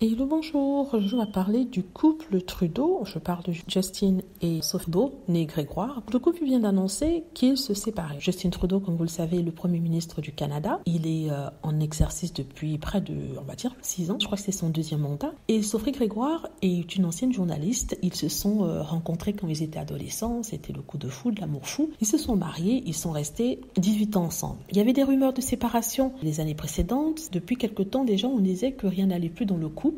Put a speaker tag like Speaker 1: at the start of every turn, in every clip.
Speaker 1: Hello, bonjour. Je vais parler du couple Trudeau. Je parle de Justin et Sophie Trudeau, née Grégoire. Le couple vient d'annoncer qu'ils se séparaient. Justin Trudeau, comme vous le savez, est le Premier ministre du Canada. Il est en exercice depuis près de, 6 ans. Je crois que c'est son deuxième mandat. Et Sophie Grégoire est une ancienne journaliste. Ils se sont rencontrés quand ils étaient adolescents. C'était le coup de foudre, l'amour fou. Ils se sont mariés. Ils sont restés 18 ans ensemble. Il y avait des rumeurs de séparation les années précédentes. Depuis quelque temps, déjà, on disait que rien n'allait plus dans le couple.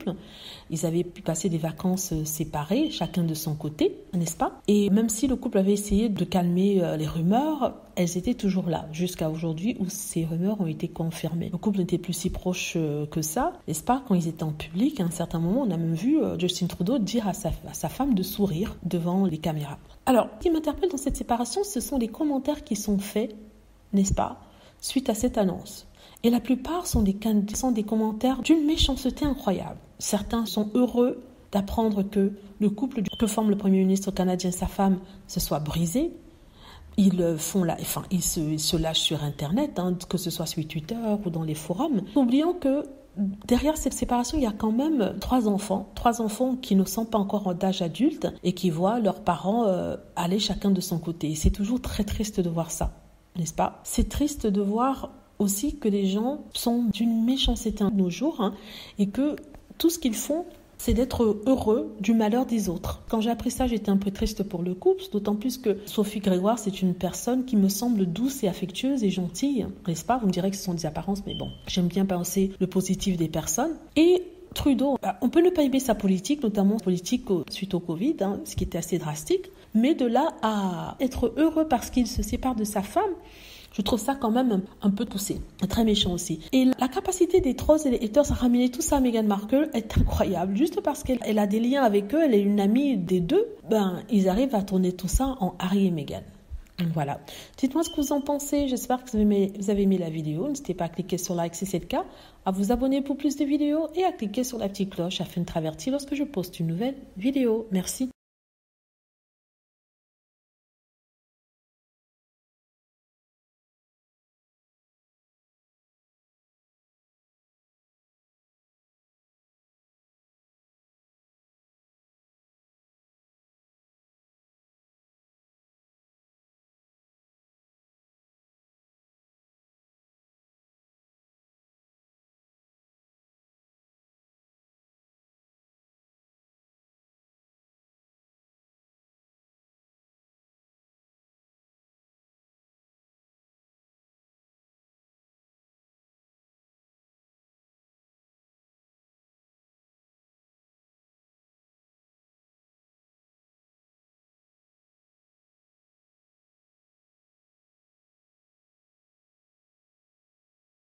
Speaker 1: Ils avaient pu passer des vacances séparées, chacun de son côté, n'est-ce pas? Et même si le couple avait essayé de calmer les rumeurs, elles étaient toujours là, jusqu'à aujourd'hui où ces rumeurs ont été confirmées. Le couple n'était plus si proche que ça, n'est-ce pas? Quand ils étaient en public, à un certain moment, on a même vu Justin Trudeau dire à sa femme de sourire devant les caméras. Alors, ce qui m'interpelle dans cette séparation, ce sont les commentaires qui sont faits, n'est-ce pas, suite à cette annonce. Et la plupart sont des commentaires d'une méchanceté incroyable. Certains sont heureux d'apprendre que le couple que forme le Premier ministre canadien et sa femme se soit brisé. Ils se lâchent sur Internet, que ce soit sur Twitter ou dans les forums, oubliant que derrière cette séparation, il y a quand même 3 enfants qui ne sont pas encore d'âge adulte et qui voient leurs parents aller chacun de son côté. Et c'est toujours très triste de voir ça, n'est-ce pas? C'est triste de voir aussi que les gens sont d'une méchanceté de nos jours et que tout ce qu'ils font, c'est d'être heureux du malheur des autres. Quand j'ai appris ça, j'étais un peu triste pour le couple, d'autant plus que Sophie Grégoire, c'est une personne qui me semble douce et affectueuse et gentille, n'est-ce pas? Vous me direz que ce sont des apparences, mais bon, j'aime bien penser le positif des personnes. Et Trudeau, on peut ne pas aimer sa politique, notamment politique suite au Covid, ce qui était assez drastique, mais de là à être heureux parce qu'il se sépare de sa femme, je trouve ça quand même un peu poussé, très méchant aussi. Et la capacité des trolls et des haters à ramener tout ça à Meghan Markle est incroyable. Juste parce qu'elle a des liens avec eux, elle est une amie des deux, ils arrivent à tourner tout ça en Harry et Meghan. Voilà. Dites-moi ce que vous en pensez. J'espère que vous avez aimé la vidéo. N'hésitez pas à cliquer sur like si c'est le cas, à vous abonner pour plus de vidéos et à cliquer sur la petite cloche afin de être averti lorsque je poste une nouvelle vidéo. Merci.